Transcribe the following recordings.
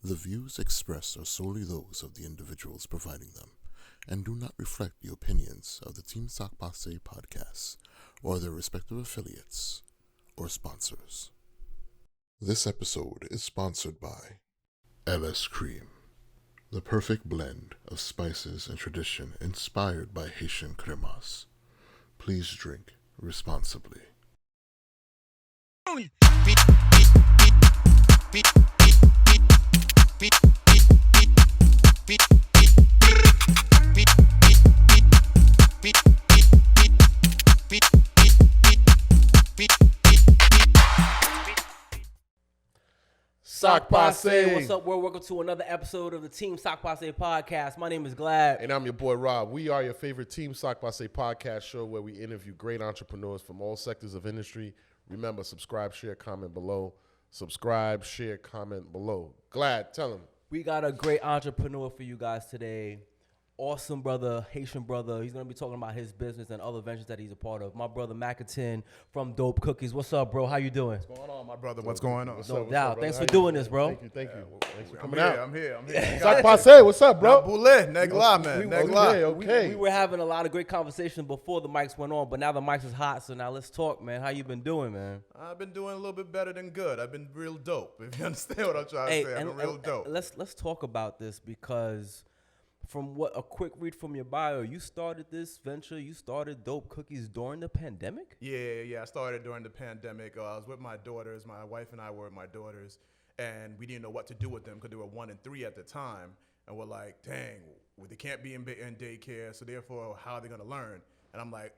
The views expressed are solely those of the individuals providing them and do not reflect the opinions of the Team Doughpebk podcast or their respective affiliates or sponsors. This episode is sponsored by LS Cream, the perfect blend of spices and tradition inspired by Haitian cremas. Please drink responsibly. Pase. What's up, world? Welcome to another episode of the Team Doughpebk podcast. My name is Glad. And I'm your boy Rob. We are your favorite Team Doughpebk podcast show where we interview great entrepreneurs from all sectors of industry. Remember, subscribe, share, comment below. Subscribe, share, comment below. Glad, tell them. We got a great entrepreneur for you guys today. Awesome brother, Haitian brother. He's going to be talking about his business and other ventures that he's a part of. My brother Macatin from Doughpebk. What's up, bro? How you doing? What's going on, my brother? What's going on? No doubt. Thanks for doing this, bro. Thank you. Thanks for I'm coming here. out. I'm here. Pase, what's up, bro? Boule, negla, man. Negla. Okay. We were having a lot of great conversation before the mics went on, but now the mics is hot, so now let's talk, man. How you been doing, man? I've been doing a little bit better than good. I've been real dope. If you understand what I'm trying to say, I've been real dope. Let's talk about this because from what a quick read from your bio, you started this venture. You started Doughpebk during the pandemic. Yeah. I started during the pandemic. I was with my daughters. My wife and I were with my daughters, and we didn't know what to do with them because they were 1 and 3 at the time. And we're like, dang, they can't be in daycare, so therefore, how are they going to learn? And I'm like,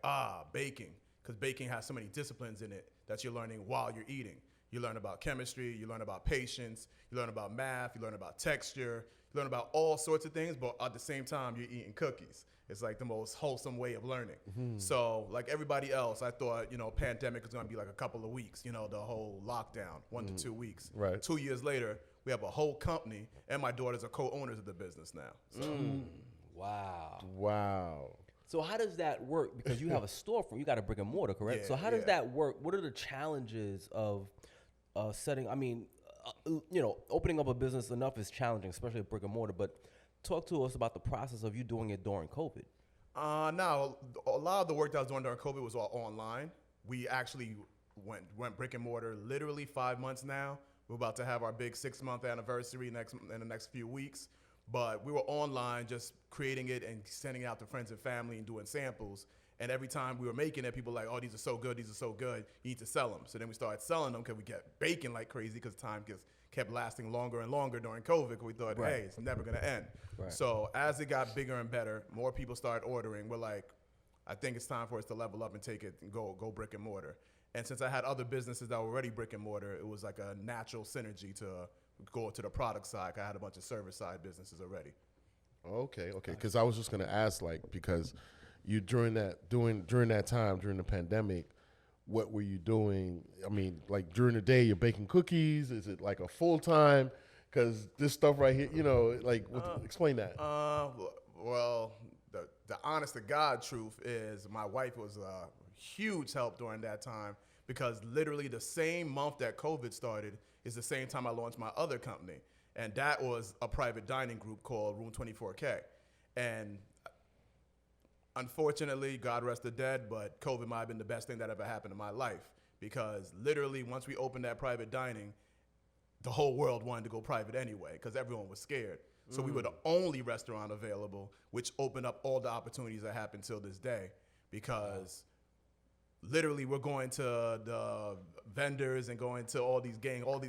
baking, because baking has so many disciplines in it that you're learning while you're eating. You learn about chemistry, you learn about patience, you learn about math, you learn about texture, you learn about all sorts of things, but at the same time, you're eating cookies. It's like the most wholesome way of learning. Mm-hmm. So like everybody else, I thought, pandemic was going to be like a couple of weeks, the whole lockdown, 1 to 2 weeks. Right. 2 years later, we have a whole company, and my daughters are co-owners of the business now. So. Wow. So how does that work? Because you have a storefront, you got a brick and mortar, correct? Yeah, so how does that work? What are the challenges of setting? I mean, opening up a business enough is challenging, especially a brick and mortar. But talk to us about the process of you doing it during COVID. Now, a lot of the work that I was doing during COVID was all online. We actually went brick and mortar literally 5 months now. We're about to have our big 6-month anniversary in the next few weeks. But we were online just creating it and sending it out to friends and family and doing samples. And every time we were making it, people were like, oh, these are so good. You need to sell them. So then we started selling them because we kept baking like crazy because time kept lasting longer and longer during COVID. We thought, hey, it's never going to end. Right. So as it got bigger and better, more people started ordering. We're like, I think it's time for us to level up and take it and go brick and mortar. And since I had other businesses that were already brick and mortar, it was like a natural synergy to go to the product side. I had a bunch of service side businesses already. Okay. Because I was just going to ask, because you during that time during the pandemic, what were you doing? I mean, like during the day, you're baking cookies. Is it like a full time? Because this stuff right here, explain that. Well, the honest to God truth is my wife was a huge help during that time because literally the same month that COVID started is the same time I launched my other company, and that was a private dining group called Room 24K, and unfortunately, God rest the dead, but COVID might have been the best thing that ever happened in my life because literally once we opened that private dining, the whole world wanted to go private anyway because everyone was scared. So we were the only restaurant available, which opened up all the opportunities that happen till this day because literally we're going to the vendors and going to all these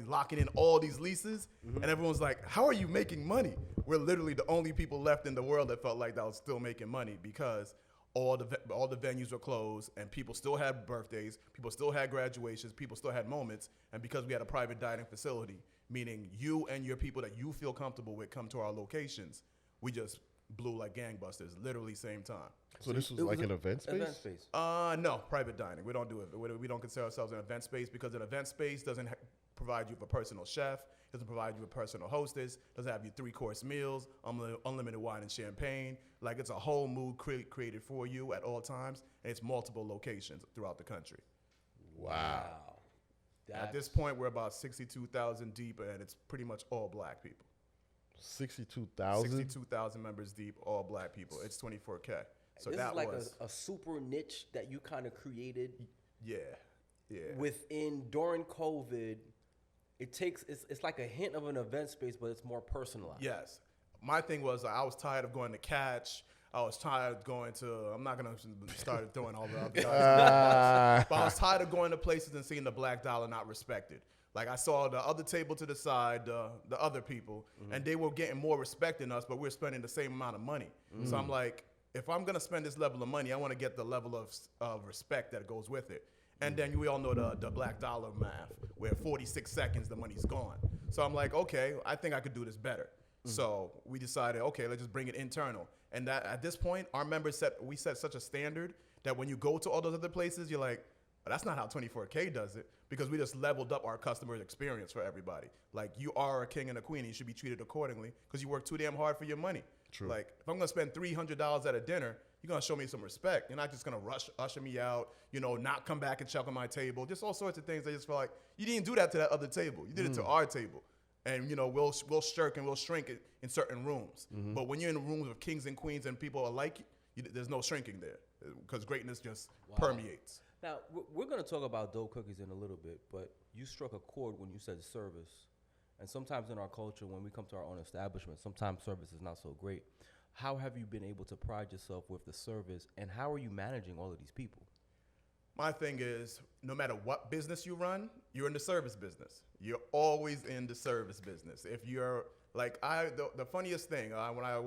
locking in all these leases. Mm-hmm. And everyone's like, how are you making money? We're literally the only people left in the world that felt like that was still making money because all the venues were closed and people still had birthdays, people still had graduations, people still had moments. And because we had a private dining facility, meaning you and your people that you feel comfortable with come to our locations, we just blew like gangbusters, literally same time. So this was like an event space? Event space. No, private dining. We don't do it. We don't consider ourselves an event space because an event space doesn't provide you with a personal chef, doesn't provide you with personal hostess, doesn't have you 3-course meals, unlimited wine and champagne. Like it's a whole mood created for you at all times, and it's multiple locations throughout the country. Wow. At this point, we're about 62,000 deep, and it's pretty much all black people. 62,000? 62,000 members deep, all black people. It's 24K. So this that is like was a super niche that you kind of created yeah. during COVID. It's like a hint of an event space, but it's more personalized. Yes. My thing was I was tired of going to Catch. I was tired of going to, I'm not going to start throwing all the other but I was tired of going to places and seeing the black dollar not respected. Like I saw the other table to the side, the other people, and they were getting more respect than us, but we're spending the same amount of money. So I'm like, if I'm going to spend this level of money, I want to get the level of respect that goes with it. And then we all know the black dollar math, where 46 seconds, the money's gone. So I'm like, okay, I think I could do this better. So we decided, okay, let's just bring it internal. And that at this point, our members set such a standard that when you go to all those other places, you're like, that's not how 24K does it, because we just leveled up our customer experience for everybody. Like, you are a king and a queen, and you should be treated accordingly because you work too damn hard for your money. True. Like, if I'm gonna spend $300 at a dinner, you're gonna show me some respect. You're not just gonna usher me out, not come back and check on my table. Just all sorts of things. I just feel like you didn't do that to that other table. You did it to our table. And we'll shirk and we'll shrink it in certain rooms. But when you're in rooms of kings and queens and people are like you, there's no shrinking there, because greatness just permeates. Now, we're going to talk about dope cookies in a little bit, but you struck a chord when you said service. And sometimes in our culture, when we come to our own establishment, sometimes service is not so great. How have you been able to pride yourself with the service, and how are you managing all of these people? My thing is, no matter what business you run, you're in the service business. You're always in the service business. If you're like the funniest thing, when I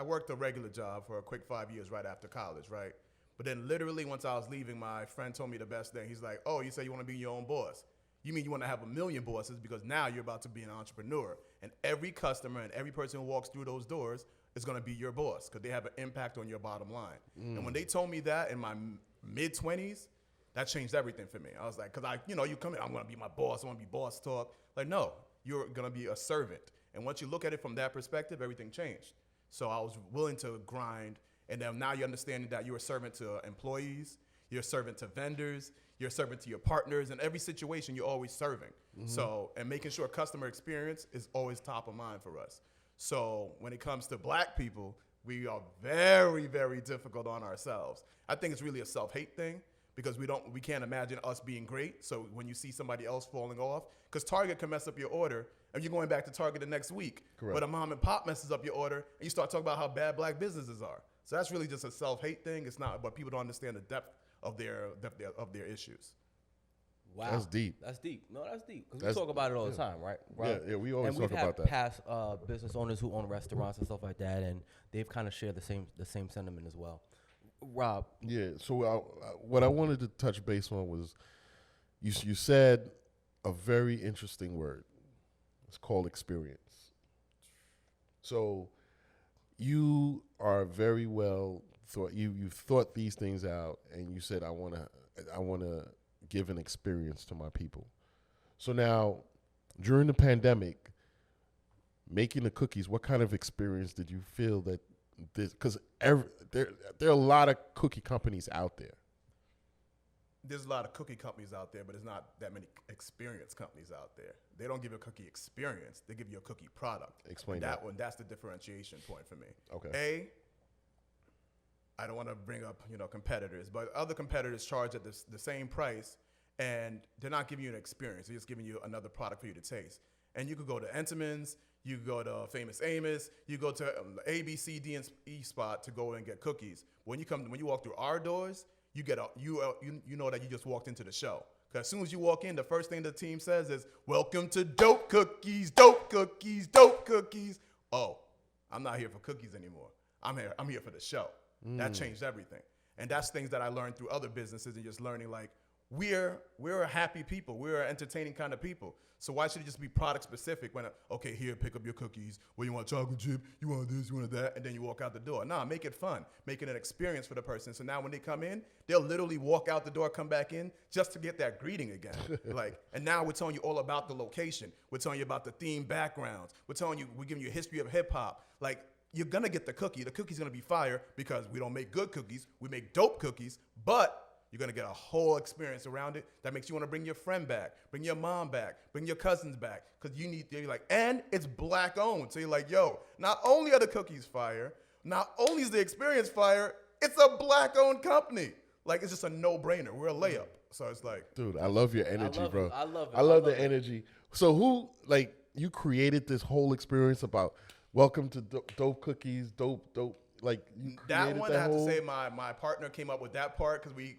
worked a regular job for a quick 5 years right after college, right? But then literally once I was leaving, my friend told me the best thing. He's like, oh, you say you want to be your own boss. You mean you want to have 1 million bosses, because now you're about to be an entrepreneur. And every customer and every person who walks through those doors is going to be your boss, because they have an impact on your bottom line. And when they told me that in my mid-20s, that changed everything for me. I was like, because you come in, I'm going to be my boss. I want to be boss talk. Like, no, you're going to be a servant. And once you look at it from that perspective, everything changed. So I was willing to grind. And then now you're understanding that you're a servant to employees, you're a servant to vendors, you're a servant to your partners. In every situation, you're always serving. So, and making sure customer experience is always top of mind for us. So when it comes to black people, we are very, very difficult on ourselves. I think it's really a self-hate thing, because we can't imagine us being great. So when you see somebody else falling off, because Target can mess up your order and you're going back to Target the next week. Correct. But a mom and pop messes up your order and you start talking about how bad black businesses are. So that's really just a self-hate thing. It's not, but people don't understand the depth of their issues. Wow. That's deep. That's deep. No, that's deep. Because we talk about it all the time, right? Yeah, we always talk about that. And we've had past business owners who own restaurants and stuff like that, and they've kind of shared the same sentiment as well. Rob. Yeah, so what I wanted to touch base on was you said a very interesting word. It's called experience. So you are very well thought. You've thought these things out, and you said, I want to give an experience to my people. So now, during the pandemic, making the cookies, what kind of experience did you feel that this? Because there are a lot of cookie companies out there. There's a lot of cookie companies out there, but there's not that many experience companies out there. They don't give you a cookie experience. They give you a cookie product. Explain that one. That's the differentiation point for me. Okay. I don't want to bring up competitors, but other competitors charge at the same price, and they're not giving you an experience. They're just giving you another product for you to taste. And you could go to Entenmann's, you could go to Famous Amos, you go to A, B, C, D, and E spot to go and get cookies. When you walk through our doors, you know that you just walked into the show. Because as soon as you walk in, the first thing the team says is, "Welcome to Dope Cookies, Dope Cookies, Dope Cookies." Oh, I'm not here for cookies anymore. I'm here for the show. That changed everything. And that's things that I learned through other businesses, and just learning like we're a happy people. We're an entertaining kind of people. So why should it just be product specific when, okay, here, pick up your cookies. Well, you want chocolate chip, you want this, you want that, and then you walk out the door. Nah, make it fun. Make it an experience for the person. So now when they come in, they'll literally walk out the door, come back in just to get that greeting again. And now we're telling you all about the location. We're telling you about the theme backgrounds. We're giving you a history of hip hop. Like, you're gonna get the cookie. The cookie's gonna be fire because we don't make good cookies. We make dope cookies, but You're going to get a whole experience around it that makes you want to bring your friend back, bring your mom back, bring your cousins back, because you're like, and it's black owned. So you're like, yo, not only are the cookies fire, not only is the experience fire, it's a black owned company. Like, it's just a no brainer. We're a layup. So it's like, dude, I love your energy, bro. I love it. I love the energy. So who, like, you created this whole experience about welcome to Dope Cookies, Dope, like, you that one, I have whole... to say my partner came up with that part because we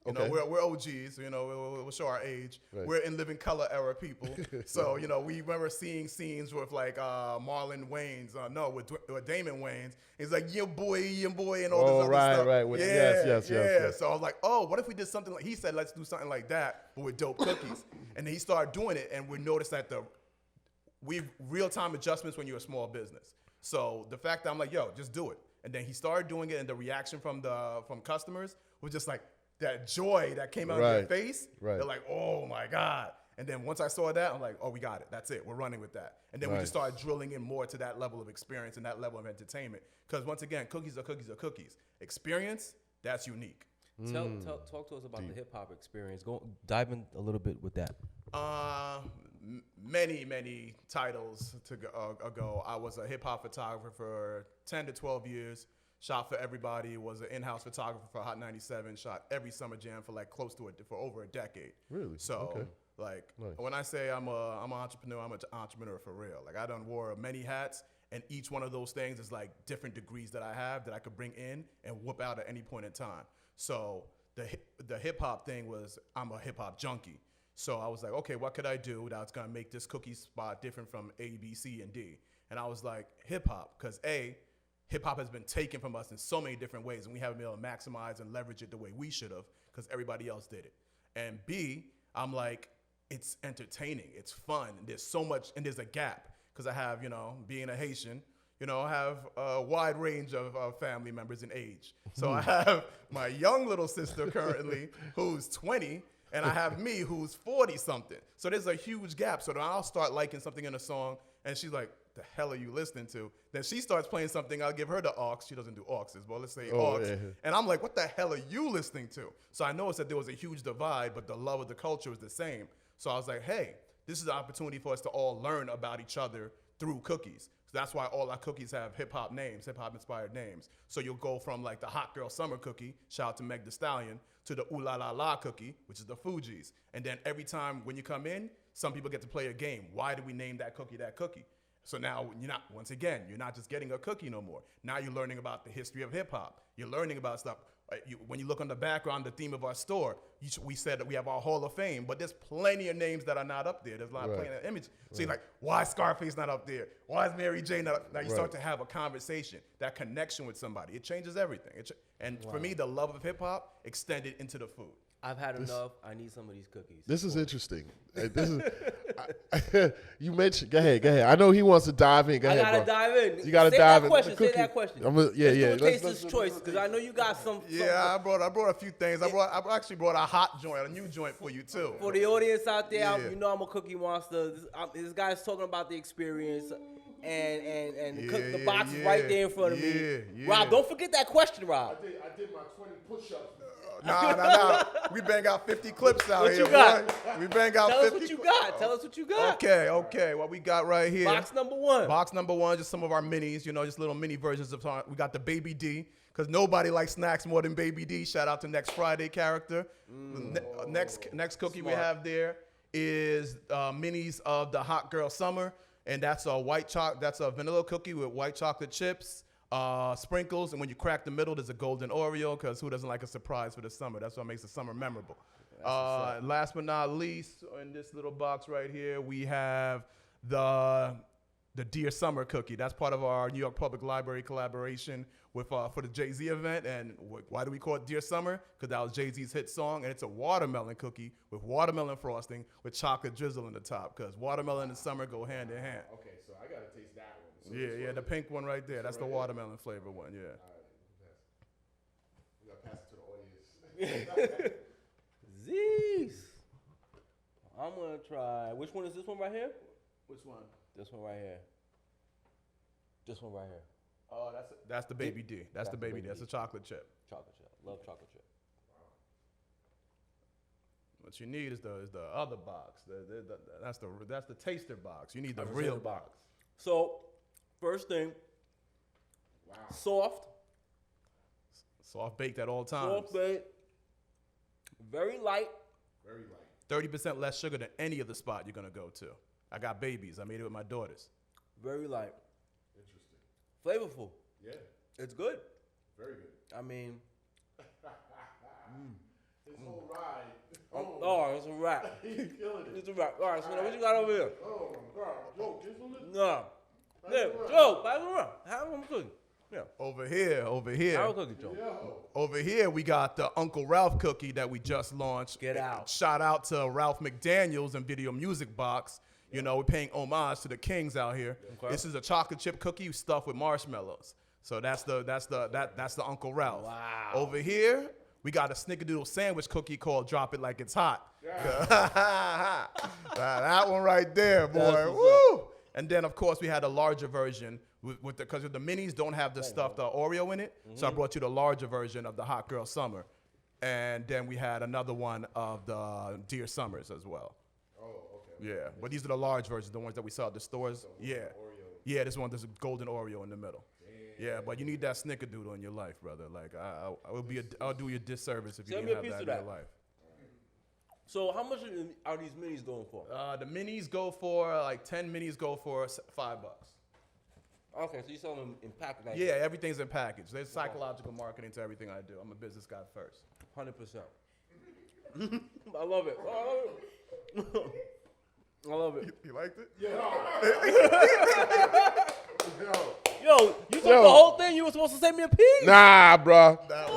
you know, we're OGs, you know, we'll show our age. Right. We're in living color era people. So, you know, we remember seeing scenes with like Marlon Wayans, with Damon Wayans. He's like, yeah, boy, and all this other stuff. Right. Yes. So I was like, oh, what if we did something like, he said, let's do something like that, but with Dope Cookies. And then he started doing it, and we noticed that we real-time adjustments when you're a small business. So the fact that I'm like, yo, just do it. And then he started doing it, and the reaction from customers was just like, that joy that came out of their face, they're like, oh my God. And then once I saw that, I'm like, oh, we got it. That's it. We're running with that. And then we just started drilling in more to that level of experience and that level of entertainment. Because once again, cookies are cookies are cookies. Experience, that's unique. Talk to us about the hip hop experience. Dive in a little bit with that. Many titles ago, I was a hip hop photographer for 10 to 12 years. Shot for everybody, was an in-house photographer for Hot 97, shot every summer jam for like close to for over a decade. Really? So when I say I'm an entrepreneur, I'm an entrepreneur for real. Like I done wore many hats, and each one of those things is like different degrees that I have that I could bring in and whoop out at any point in time. So the hip hop thing was, I'm a hip hop junkie. So I was like, okay, what could I do that's gonna make this cookie spot different from A, B, C, and D? And I was like, hip hop, because hip-hop has been taken from us in so many different ways, and we haven't been able to maximize and leverage it the way we should have because everybody else did it. And B, I'm like, it's entertaining, it's fun, and there's so much, and there's a gap because I have, you know, being a Haitian, you know, I have a wide range of family members in age. So I have my young little sister currently who's 20, and I have me who's 40-something. So there's a huge gap. So then I'll start liking something in a song, and she's like, the hell are you listening to? Then she starts playing something, I'll give her the aux. She doesn't do auxes, but let's say aux. Yeah. And I'm like, what the hell are you listening to? So I noticed that there was a huge divide, but the love of the culture was the same. So I was like, hey, this is an opportunity for us to all learn about each other through cookies. So that's why all our cookies have hip-hop names, hip-hop inspired names. So you'll go from like the Hot Girl Summer cookie, shout out to Meg Thee Stallion, to the Ooh La La La cookie, which is the Fugees. And then every time when you come in, some people get to play a game. Why did we name that cookie that cookie? So now you're not just getting a cookie no more. Now you're learning about the history of hip hop. You're learning about stuff. When you look on the background, the theme of our store, we said that we have our Hall of Fame, but there's plenty of names that are not up there. There's not plenty of image. So you're like, why is Scarface not up there? Why is Mary J not up there? Now you start to have a conversation, that connection with somebody. It changes everything. For me, the love of hip hop extended into the food. I've had enough. I need some of these cookies. This is interesting. You mentioned. Go ahead. I know he wants to dive in. Go ahead, bro. Dive in. You gotta dive in. Say that question. Let's Taster's choice, because I know you got some. Yeah, I brought a few things. I actually brought a hot joint, a new joint for you too. For the audience out there, you know I'm a cookie monster. This guy's talking about the experience. And the box is right there in front of me. Rob, don't forget that question, Rob. I did my 20 push-ups. Nah. We bang out 50 clips out here. What you got? Boy. We bang out 50. Tell us what you got. Okay. What we got right here. Box number one. Just some of our minis, just little mini versions of. We got the Baby D, because nobody likes snacks more than Baby D. Shout out to Next Friday character. Next cookie we have there is minis of the Hot Girl Summer, and that's a vanilla cookie with white chocolate chips. Sprinkles, and when you crack the middle, there's a golden Oreo, because who doesn't like a surprise for the summer? That's what makes the summer memorable. Last but not least, in this little box right here, we have the Dear Summer cookie. That's part of our New York Public Library collaboration with for the Jay-Z event. And why do we call it Dear Summer? Because that was Jay-Z's hit song, and it's a watermelon cookie with watermelon frosting with chocolate drizzle in the top, because watermelon and summer go hand in hand. Okay, so I gotta taste that one. Yeah, the pink one right there. That's the watermelon flavor one, yeah. We got to pass it to the audience. Zeez. I'm going to try. Which one is this one right here? Which one? This one right here. This one right here. Oh, that's the Baby D. That's the Baby D. That's the chocolate chip. Chocolate chip. Love chocolate chip. What you need is the other box. That's the taster box. You need the real box. So, first thing, soft baked at all times. soft baked, very light. 30% less sugar than any other spot you're gonna go to. I got babies. I made it with my daughters. Very light. Interesting. Flavorful. Yeah. It's good. Very good. I mean, This whole ride. oh, it's a wrap. He's killing it. It's a wrap. All right, so now what you got over here? Oh my God. Joe, get some of this. No. Pass Yeah, it around. Joe, pass it around. Have them cookie. Yeah. Over here. Have a cookie, Joe. Yo. Over here, we got the Uncle Ralph cookie that we just launched. Get out. Shout out to Ralph McDaniels and Video Music Box. You know, we're paying homage to the kings out here. Okay. This is a chocolate chip cookie stuffed with marshmallows. So that's the Uncle Ralph. Wow. Over here, we got a snickerdoodle sandwich cookie called Drop It Like It's Hot. That one right there, boy. That's what's Woo! And then, of course, we had a larger version because the minis don't have the stuffed Oreo in it. So I brought you the larger version of the Hot Girl Summer. And then we had another one of the Dear Summers as well. Oh, okay. Yeah, but these are the large versions, the ones that we sell at the stores. Yeah, yeah, this one, there's a golden Oreo in the middle. Yeah, but you need that snickerdoodle in your life, brother. Like I'll do you a disservice if you Send didn't me a have piece that of in your that. life. So how much are these minis going for? The minis go for like 10 minis go for $5. Okay, so you sell them in package. Like Yeah, everything's in package. There's psychological marketing to everything I do. I'm a business guy first. 100%. I love it. I love it. You liked it? Yo, you took the whole thing. You were supposed to send me a piece. Nah, bro. That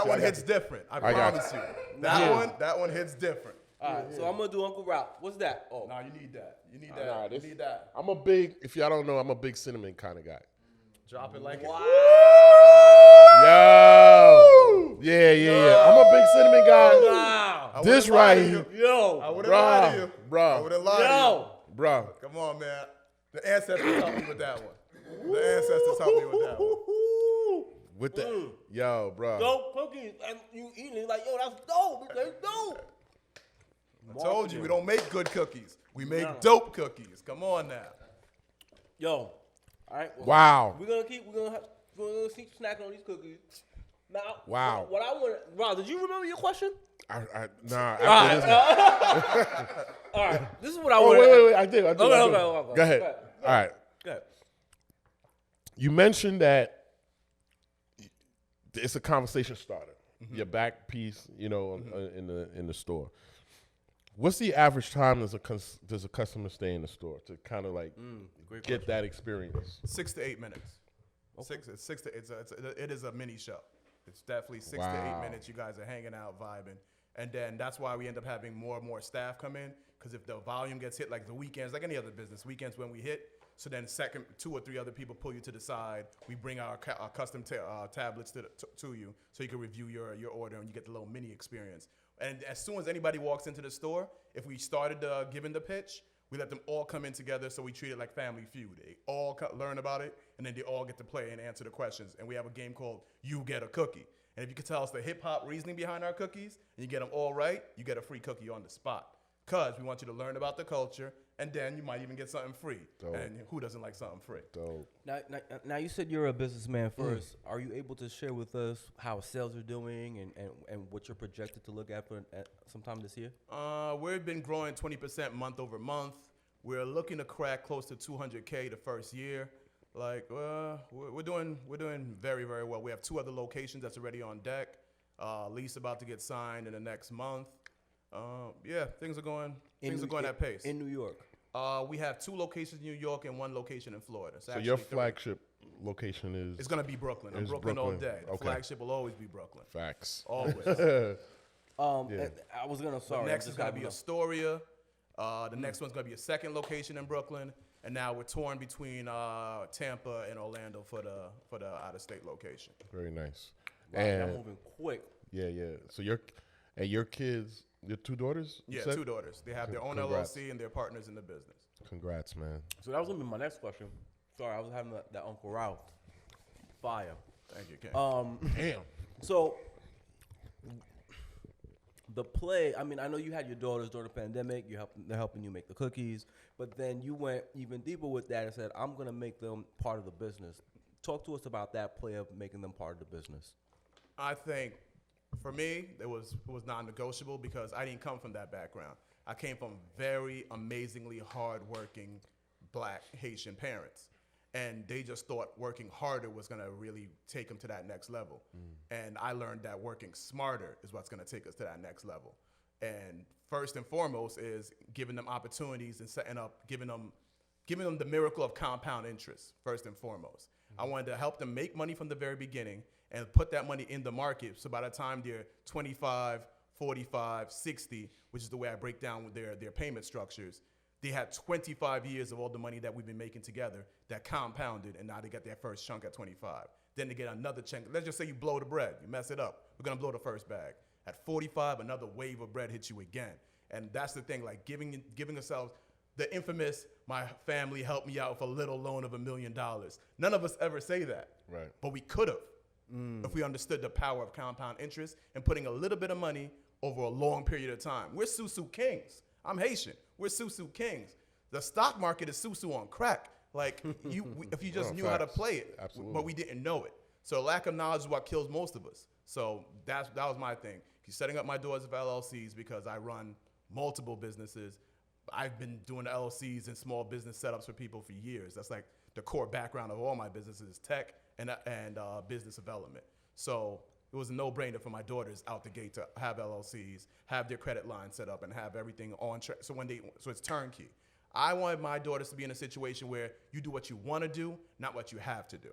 one hits different. I got promise you. That one hits different. All right, so I'm gonna do Uncle Ralph. What's that? Oh, Nah, you need that. You need Nah, that. You this- need that. I'm a big, if y'all don't know, I'm a big cinnamon kind of guy. Drop it like wow. Yo. Yeah. I'm a big cinnamon guy. Wow. I This wouldn't lie right to here. you. I Yo. wouldn't lie to you. I Bro. wouldn't lie to Yo. Bro. you. Come on, man. The ancestors helped me with that one. The ancestors helped me with that one. With the, yo, bro. Dope cookies, and you eating it like, yo, that's dope. That's dope. I told you we don't make good cookies. We make No. dope cookies. Come on now. Yo, all right. Well, Wow. We're gonna keep keep snacking on these cookies. Now, Wow. What I want, Rob, did you remember your question? Nah. After this, All right. This is what I oh, want. wait. I did. Okay. Go ahead. All right. Go ahead. You mentioned that it's a conversation starter. Your back piece, in the store. What's the average time does a customer stay in the store to kind of like get that experience? 6 to 8 minutes. It is a mini show. It's definitely 6 to 8 minutes. You guys are hanging out, vibing. And then that's why we end up having more and more staff come in. Because if the volume gets hit, like the weekends, like any other business, weekends when we hit, so then 2 or 3 other people pull you to the side. We bring our custom tablets to you so you can review your order and you get the little mini experience. And as soon as anybody walks into the store, if we started giving the pitch, we let them all come in together, so we treat it like Family Feud. They all learn about it, and then they all get to play and answer the questions. And we have a game called You Get a Cookie. And if you can tell us the hip-hop reasoning behind our cookies, and you get them all right, you get a free cookie on the spot. Because we want you to learn about the culture, and then you might even get something free. Dope. And who doesn't like something free? Dope. Now you said you're a businessman first. Are you able to share with us how sales are doing and what you're projected to look at for sometime this year? We've been growing 20% month over month. We're looking to crack close to 200K the first year. Like we're doing very, very well. We have 2 other locations that's already on deck. Lease about to get signed in the next month. Things are going at pace. In New York. We have 2 locations in New York and 1 location in Florida. So your flagship location is? It's gonna be Brooklyn. I'm Is Brooklyn all Brooklyn. day. The Okay. flagship will always be Brooklyn. Facts. Always. And I was gonna. Sorry. The next I'm is just gonna having be Astoria. The next one's gonna be a 2nd location in Brooklyn, and now we're torn between Tampa and Orlando for the out-of-state location. Very nice. Wow, And I'm moving quick. yeah. So your kids, your 2 daughters? you Yeah, said? 2 daughters. They have their own Congrats. LLC and they're partners in the business. Congrats, man. So that was gonna be my next question. Sorry, I was having that Uncle Ralph fire. Thank you, Ken. Damn. So the play, I mean, I know you had your daughters during the pandemic. They're helping you make the cookies, but then you went even deeper with that and said, "I'm gonna make them part of the business." Talk to us about that play of making them part of the business. I think for me, it was non-negotiable because I didn't come from that background. I came from very amazingly hardworking Black Haitian parents. And they just thought working harder was going to really take them to that next level. And I learned that working smarter is what's going to take us to that next level. And first and foremost is giving them opportunities and setting up, giving them the miracle of compound interest, first and foremost. I wanted to help them make money from the very beginning and put that money in the market. So by the time they're 25, 45, 60, which is the way I break down with their payment structures, they had 25 years of all the money that we've been making together that compounded, and now they got their first chunk at 25. Then they get another chunk. Let's just say you blow the bread. You mess it up. We're going to blow the first bag. At 45, another wave of bread hits you again. And that's the thing, like giving ourselves the infamous, my family helped me out with a little loan of $1 million. None of us ever say that. Right. But we could have if we understood the power of compound interest and putting a little bit of money over a long period of time. We're Susu kings. I'm Haitian. We're Susu kings. The stock market is Susu on crack. Like, if you just knew how to play it. Absolutely. But we didn't know it. So lack of knowledge is what kills most of us. So that was my thing. He's setting up my doors of LLCs because I run multiple businesses. I've been doing LLCs and small business setups for people for years. That's like the core background of all my businesses, tech and business development. So it was a no-brainer for my daughters out the gate to have LLCs, have their credit line set up, and have everything on track. So it's turnkey. I wanted my daughters to be in a situation where you do what you want to do, not what you have to do.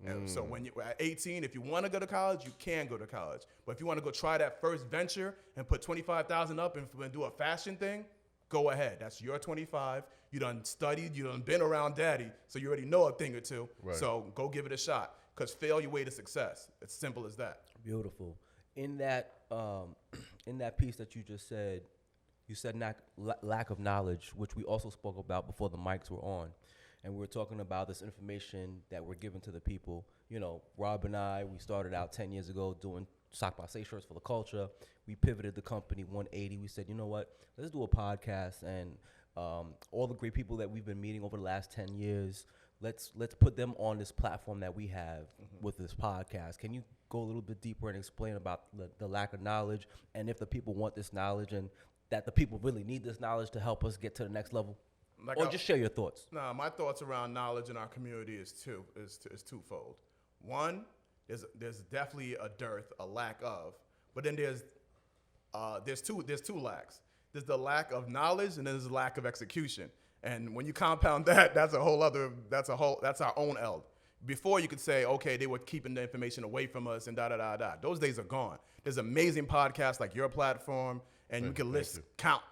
And so when you're at 18, if you want to go to college, you can go to college. But if you want to go try that first venture and put $25,000 up and do a fashion thing, go ahead. That's your 25. You done studied. You done been around daddy, so you already know a thing or two. Right. So go give it a shot. Because fail your way to success. It's simple as that. Beautiful. In that piece that you just said, you said lack of knowledge, which we also spoke about before the mics were on. And we were talking about this information that we're giving to the people. You know, Rob and I, we started out 10 years ago doing sock Pase shirts for the culture. We pivoted the company 180. We said, you know what, let's do a podcast. And all the great people that we've been meeting over the last 10 years, let's put them on this platform that we have with this podcast. Can you go a little bit deeper and explain about the lack of knowledge, and if the people want this knowledge and that the people really need this knowledge to help us get to the next level? Like, or just share your thoughts. No, my thoughts around knowledge in our community is twofold. One, there's definitely a dearth, a lack of, but then there's two lacks. There's the lack of knowledge, and then there's the lack of execution. And when you compound that, that's our own L. Before you could say, okay, they were keeping the information away from us and da-da-da-da. Those days are gone. There's amazing podcasts like your platform, and you can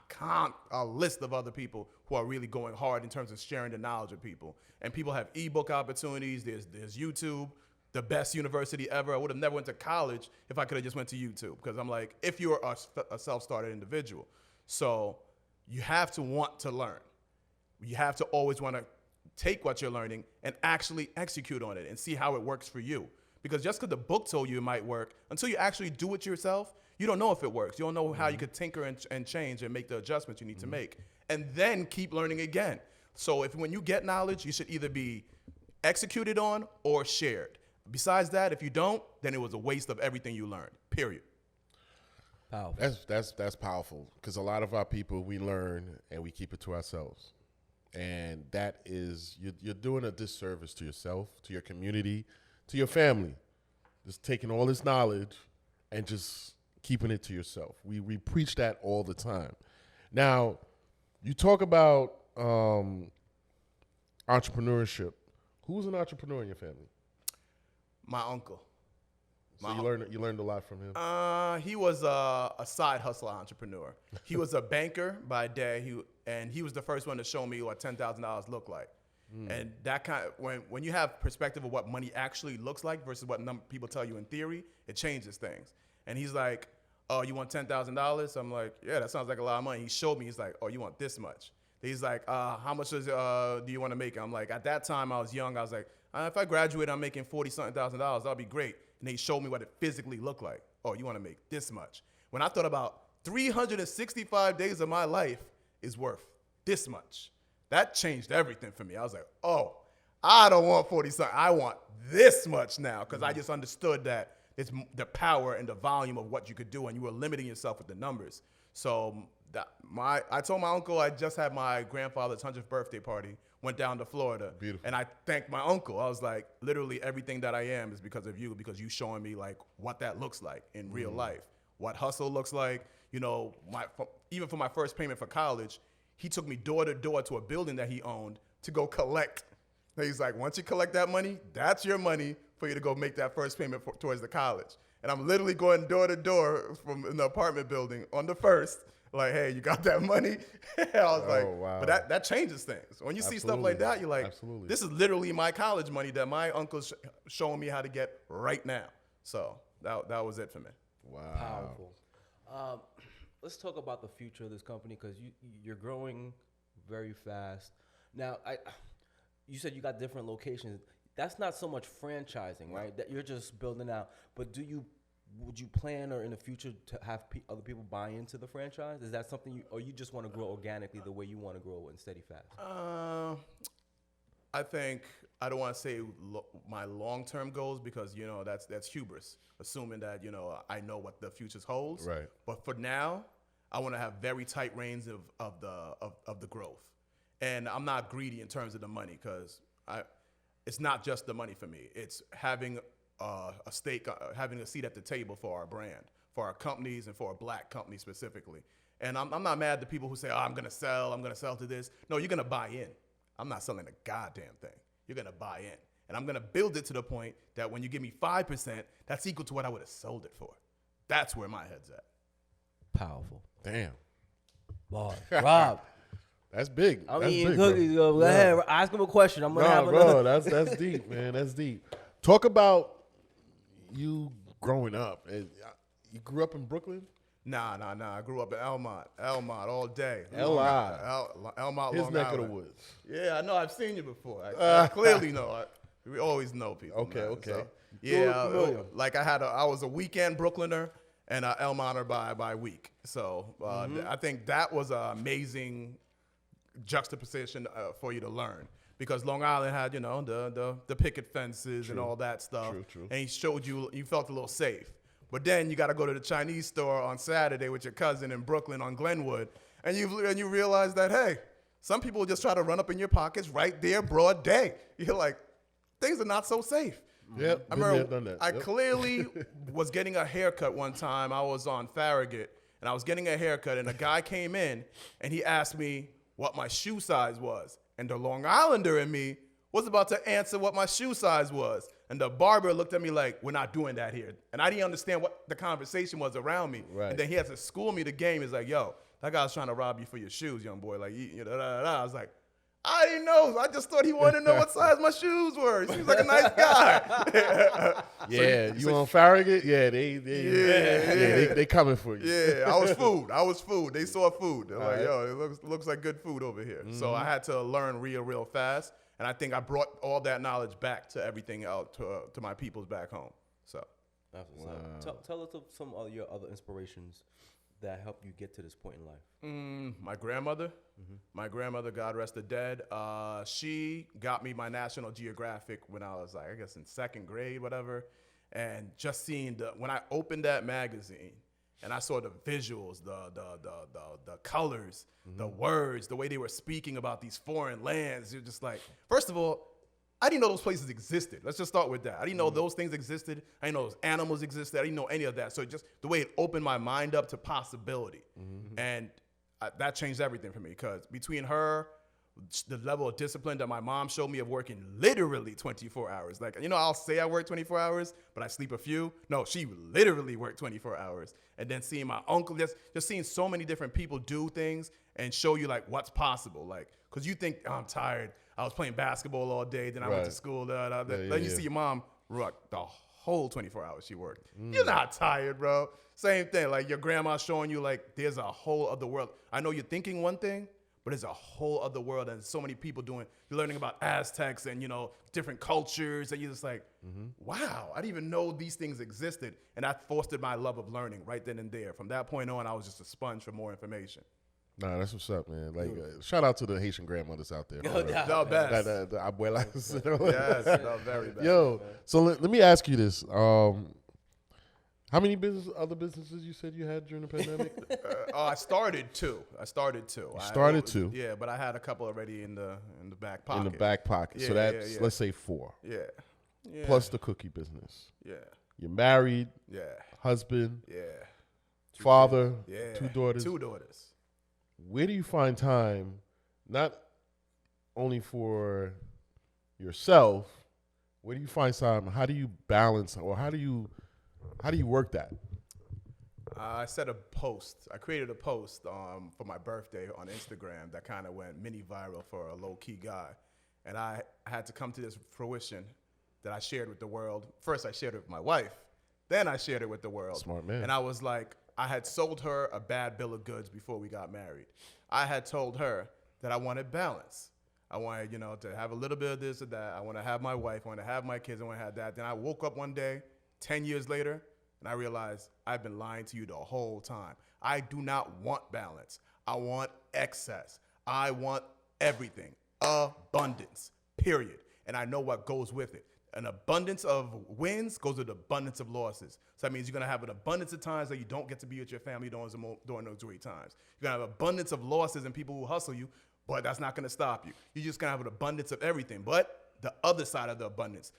count a list of other people who are really going hard in terms of sharing the knowledge of people. And people have ebook opportunities. There's YouTube, the best university ever. I would have never went to college if I could have just went to YouTube, because I'm like, if you're a self-started individual. So you have to want to learn. You have to always want to take what you're learning and actually execute on it and see how it works for you. Because just because the book told you it might work, until you actually do it yourself, you don't know if it works. You don't know how you could tinker and change and make the adjustments you need to make. And then keep learning again. So when you get knowledge, you should either be executed on or shared. Besides that, if you don't, then it was a waste of everything you learned, period. Powerful. That's powerful, because a lot of our people, we learn and we keep it to ourselves. And that is, you're doing a disservice to yourself, to your community, to your family. Just taking all this knowledge and just keeping it to yourself. We preach that all the time. Now, you talk about entrepreneurship. Who's an entrepreneur in your family? My uncle. So you learned a lot from him? He was a side hustler entrepreneur. He was a banker by day, and he was the first one to show me what $10,000 looked like. And that kind of, when you have perspective of what money actually looks like versus what people tell you in theory, it changes things. And he's like, oh, you want $10,000? I'm like, yeah, that sounds like a lot of money. He showed me, he's like, oh, you want this much? He's like, how much do you want to make? I'm like, at that time I was young. I was like, if I graduate, I'm making $40-something thousand. That'll be great. And he showed me what it physically looked like. Oh, you want to make this much? When I thought about 365 days of my life is worth this much. That changed everything for me. I was like, oh, I don't want 40 something. I want this much now, because I just understood that it's the power and the volume of what you could do, and you were limiting yourself with the numbers. So I told my uncle I just had my grandfather's 100th birthday party, went down to Florida. Beautiful. And I thanked my uncle. I was like, literally everything that I am is because of you, because you showing me like what that looks like in real life, what hustle looks like. You know, even for my first payment for college, he took me door to door to a building that he owned to go collect. And he's like, once you collect that money, that's your money for you to go make that first payment towards the college. And I'm literally going door to door from in the apartment building on the first, like, hey, you got that money? I was wow. But that changes things. When you see stuff like that, you're like, this is literally my college money that my uncle's showing me how to get right now. So that was it for me. Wow. Powerful. Let's talk about the future of this company, because you're growing very fast. Now, you said you got different locations. That's not so much franchising, right? That you're just building out. But would you plan, or in the future, to have other people buy into the franchise? Is that something or you just want to grow organically the way you want to grow in steady fast? I think I don't want to say my long-term goals, because that's hubris, assuming that I know what the future holds. Right. But for now, I want to have very tight reins of the growth, and I'm not greedy in terms of the money, because it's not just the money for me. It's having a stake, having a seat at the table for our brand, for our companies, and for a black company specifically. And I'm not mad at the people who say, oh, I'm gonna sell to this. No, you're gonna buy in. I'm not selling a goddamn thing. You're gonna buy in. And I'm gonna build it to the point that when you give me 5%, that's equal to what I would have sold it for. That's where my head's at. Powerful. Damn. Boy, Rob. That's big. I'm That's eating big, cookies. bro. Go ahead. Ask him a question. I'm gonna have bro, another. that's deep, man. That's deep. Talk about you growing up. You grew up in Brooklyn? Nah. I grew up in Elmont all day. Elmont, His Long neck Island. of the woods. Yeah, I know. I've seen you before. I clearly know. We always know people. Okay, man. okay. So, yeah, like I was a weekend Brooklyner and an Elmonter by week. So I think that was an amazing juxtaposition for you to learn. Because Long Island had, the picket fences and all that stuff. True. And he showed you felt a little safe. But then you got to go to the Chinese store on Saturday with your cousin in Brooklyn on Glenwood, and you realize that, hey, some people just try to run up in your pockets right there, broad day. You're like, things are not so safe. Yep, I been remember there, done that. I Yep. clearly was getting a haircut one time. I was on Farragut, and I was getting a haircut, and a guy came in, and he asked me what my shoe size was. And the Long Islander in me was about to answer what my shoe size was. And the barber looked at me like, we're not doing that here. And I didn't understand what the conversation was around me. Right. And then he had to school me the game. He's like, yo, that guy's trying to rob you for your shoes, young boy. Like, I was like, I didn't know. I just thought he wanted to know what size my shoes were. He seems like a nice guy. You on Farragut? Yeah, they coming for you. Yeah, I was food. They saw food. They're like, right. yo, it looks like good food over here. So I had to learn real fast. And I think I brought all that knowledge back to everything out to my peoples back home. So That's what's up. Tell us of some of your other inspirations that helped you get to this point in life. My grandmother, God rest her dead. She got me my National Geographic when I was like, I guess in second grade, whatever. And just seeing when I opened that magazine and I saw the visuals, the colors, the words, the way they were speaking about these foreign lands, you're just like, first of all, I didn't know those places existed. Let's just start with that. I didn't know those things existed. I didn't know those animals existed. I didn't know any of that. So just the way it opened my mind up to possibility. And that changed everything for me, because between her, the level of discipline that my mom showed me of working literally 24 hours. Like, I'll say I work 24 hours, but I sleep a few. No, she literally worked 24 hours. And then seeing my uncle, just seeing so many different people do things and show you like what's possible. Like, because you think, I'm tired. I was playing basketball all day. Then I went to school. Then you see your mom work the whole 24 hours she worked. You're not tired, bro. Same thing. Like your grandma showing you like there's a whole other world. I know you're thinking one thing, but it's a whole other world, and so many people you're learning about Aztecs and, different cultures, and you're just like, wow, I didn't even know these things existed. And that fostered my love of learning right then and there. From that point on, I was just a sponge for more information. Nah, that's what's up, man. Like, shout out to the Haitian grandmothers out there. No doubt. The best. The abuelas. Yes, the very best. Yo, so let me ask you this. How many other businesses you said you had during the pandemic? I started two. You started two? Yeah, but I had a couple already in the back pocket. In the back pocket. So Yeah, that's, yeah. let's say 4. Yeah. Yeah. Plus the cookie business. Yeah. You're married, Yeah. husband, Yeah. father, Yeah. 2 daughters. 2 daughters. Where do you find time, not only for yourself, where do you find time? How do you balance, or how do you work that? I set a post. I created a post for my birthday on Instagram that kind of went mini viral for a low-key guy. And I had to come to this fruition that I shared with the world. First, I shared it with my wife. Then I shared it with the world. Smart man. And I was like, I had sold her a bad bill of goods before we got married. I had told her that I wanted balance. I wanted, to have a little bit of this or that. I want to have my wife. I want to have my kids. I want to have that. Then I woke up one day, 10 years later, and I realized I've been lying to you the whole time. I do not want balance. I want excess. I want everything. Abundance, period. And I know what goes with it. An abundance of wins goes with abundance of losses. So that means you're going to have an abundance of times that you don't get to be with your family during those great times. You're going to have abundance of losses and people who hustle you, but that's not going to stop you. You're just going to have an abundance of everything. But the other side of the abundance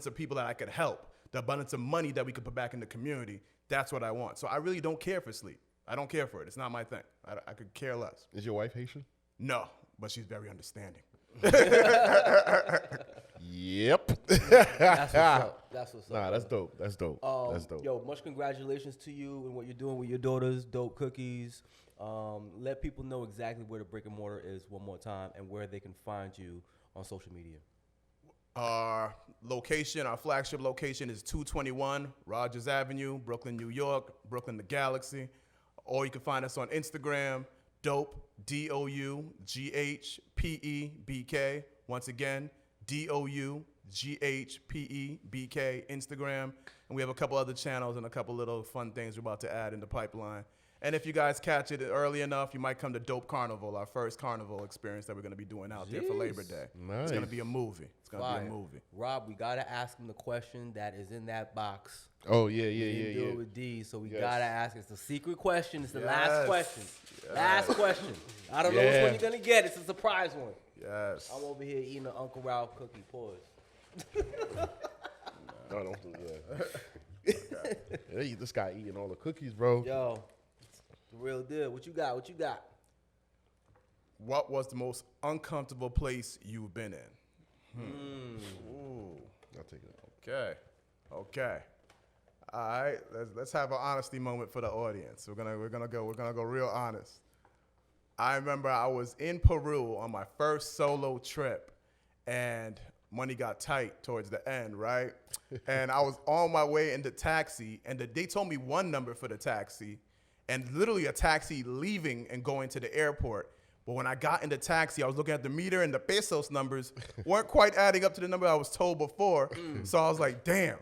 of people that I could help, the abundance of money that we could put back in the community, that's what I want. So I really don't care for sleep. I don't care for it. It's not my thing. I could care less. Is your wife Haitian? No, but she's very understanding. Yep. That's what's up. That's what's up. Nah, that's dope. That's dope. That's dope. Yo, much congratulations to you and what you're doing with your daughters, Dope Cookies. Let people know exactly where the brick and mortar is one more time and where they can find you on social media. Our flagship location is 221 Rogers Avenue, Brooklyn, New York, Brooklyn, the Galaxy. Or you can find us on Instagram, Doughpe, DOUGHPEBK. Once again, DOUGHPEBK, Instagram. And we have a couple other channels and a couple little fun things we're about to add in the pipeline. And if you guys catch it early enough, you might come to Dope Carnival, our first carnival experience that we're going to be doing out there for Labor Day. Nice. It's going to be a movie. It's going to be a movie. Rob, we got to ask him the question that is in that box. Oh, yeah. We didn't do it with D, so we Yes. got to ask. It's a secret question. It's the Yes. last question. Yes. Last question. I don't know which Yeah. one you're going to get. It's a surprise one. Yes. I'm over here eating an Uncle Ralph cookie. Pause. No, don't do that. Hey, this guy eating all the cookies, bro. Yo, it's the real deal. What you got? What you got? What was the most uncomfortable place you've been in? Ooh. I'll take it. Okay. All right. Let's have an honesty moment for the audience. We're gonna go real honest. I remember I was in Peru on my first solo trip, and money got tight towards the end, right? And I was on my way in the taxi, and they told me one number for the taxi, and literally a taxi leaving and going to the airport. But when I got in the taxi, I was looking at the meter, and the pesos numbers weren't quite adding up to the number I was told before. So I was like, damn,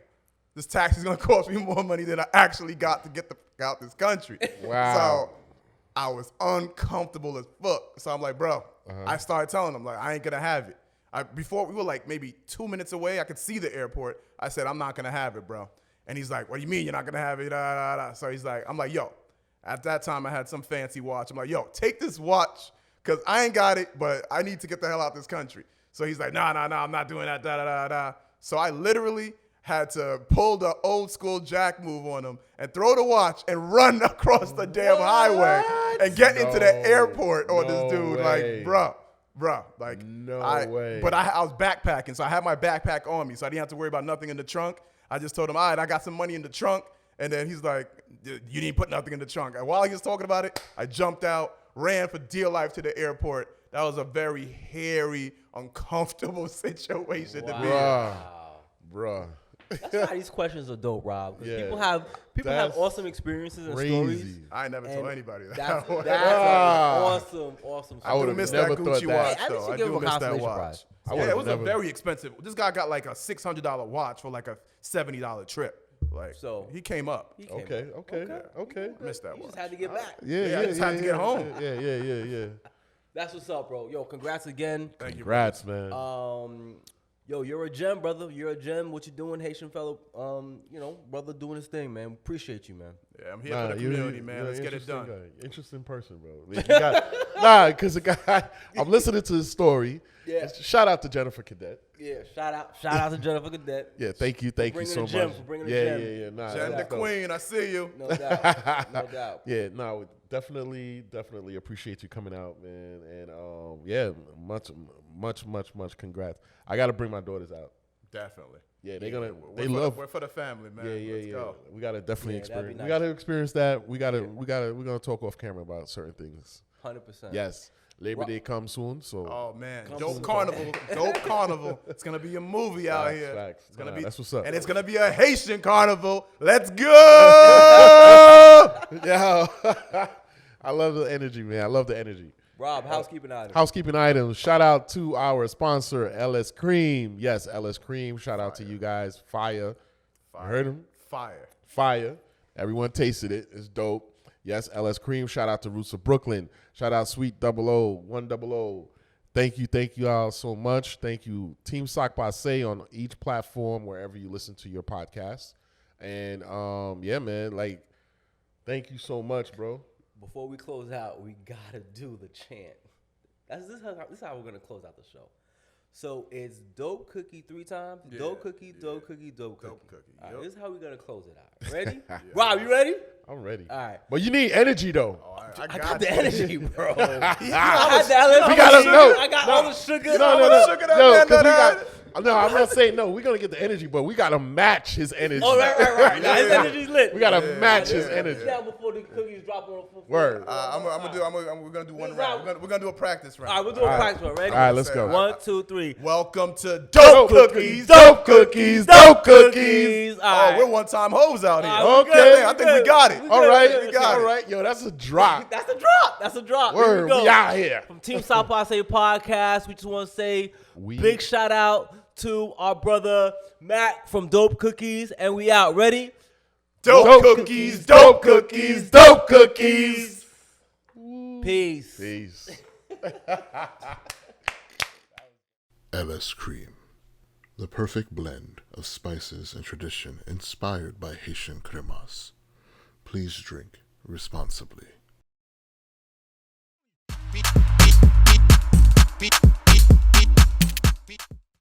this taxi's gonna cost me more money than I actually got to get the fuck out this country. Wow. So I was uncomfortable as fuck. So I'm like, bro, I started telling him, like, I ain't gonna have it. Before we were like maybe 2 minutes away, I could see the airport. I said, I'm not gonna have it, bro. And he's like, what do you mean you're not gonna have it? So he's like, I'm like, yo, at that time I had some fancy watch. I'm like, yo, take this watch, cause I ain't got it, but I need to get the hell out this country. So he's like, nah, I'm not doing that, So I literally had to pull the old school Jack move on him and throw the watch and run across the damn highway and get into the airport on this dude. Way. Like, bruh, like, No way. But I was backpacking, so I had my backpack on me, so I didn't have to worry about nothing in the trunk. I just told him, all right, I got some money in the trunk. And then he's like, you didn't put nothing in the trunk. And while he was talking about it, I jumped out, ran for dear life to the airport. That was a very hairy, uncomfortable situation to be in. Bruh. That's why these questions are dope, Rob. 'Cause Yeah. people have That's awesome experiences and crazy. stories. I ain't never And told anybody that. That's Ah. awesome. I would I have miss never that thought Gucci that. watch, Hey, I think though. you I give him do a miss that consolation watch. prize. I Yeah, would've it was never- a very expensive. This guy got like a $600 watch for like a $70 trip. Like, So- he came up. He came Okay, up. okay. I missed that You watch. just had to get back. Yeah, I just had to get home. Yeah. That's what's up, bro. Yo, congrats again. Thank you. Congrats, man. Yo, you're a gem, brother. You're a gem. What you doing, Haitian fellow? Brother doing his thing, man. Appreciate you, man. Yeah, I'm here for the community, man. you're Let's an get it interesting done. guy. Interesting person, bro. Because the guy, I'm listening to his story. Yeah. Shout out to Jennifer Cadet. Yeah, shout out to Jennifer Cadet. Yeah, thank you bringing so the gem, much. for bringing the yeah, gem. yeah. Nah, Jen the that's dope. Queen, I see you. No doubt. No doubt. Yeah, no, definitely appreciate you coming out, man. And yeah, much congrats. I got to bring my daughters out. Definitely. Yeah, We're for the family, man. Let's go. We got to definitely Yeah, that'd be experience. nice. We got to experience that. We're gonna talk off camera about certain things. 100%. Yes, Labor Day comes soon, so Oh man, Come Dope soon. Carnival. It's gonna be a movie out Facts, here. facts. It's gonna Nah, be, that's what's up. and it's gonna be a Haitian carnival. Let's go! yeah, I love the energy, man. I love the energy. Rob, housekeeping items. Housekeeping items. Shout out to our sponsor, LS Cream. Yes, LS Cream. Shout out to you guys. Fire. You heard him? Fire. Everyone tasted it. It's dope. Yes, LS Cream. Shout out to Roots of Brooklyn. Shout out Sweet 00, 100. Thank you all so much. Thank you, Team Sock Pase on each platform wherever you listen to your podcast. And yeah, man, like, thank you so much, bro. Before we close out, we gotta do the chant. This is how we're gonna close out the show. So it's dope cookie 3 times. Yeah, dope cookie, yeah. dope cookie, dope cookie. Dope cookie, All right, yep. this is how we're gonna close it out. Ready? Rob, you ready? I'm ready. All right. But you need energy, though. Oh, I got the energy, bro. We I gotta know. got all the sugar. No. sugar that man done had. No, I'm not saying no. We're gonna get the energy, but we gotta match his energy. Oh, right. Now his energy's lit. We gotta match his energy. Down before the cookies drop on the floor. Word. we're gonna do one round. We're gonna do a practice round. All right, we'll do a practice one. Ready? All right, let's go. 1, 2, 3. Welcome to Dope Dope cookies, Cookies. dope cookies, dope cookies. All right. Oh, we're one-time hoes out here. All right, we Okay. good, I think we got it. All right, We got all it. right. Yo, that's a drop. That's a drop. That's a drop. Here Word, we go. we out here. From Team South Pase Podcast, we just want to say We- big shout out to our brother Matt from Dope Cookies, and we out. Ready? Dope cookies, dope cookies, dope cookies. Peace. Peace. LS Cream, the perfect blend of spices and tradition inspired by Haitian cremas. Please drink responsibly. Beat.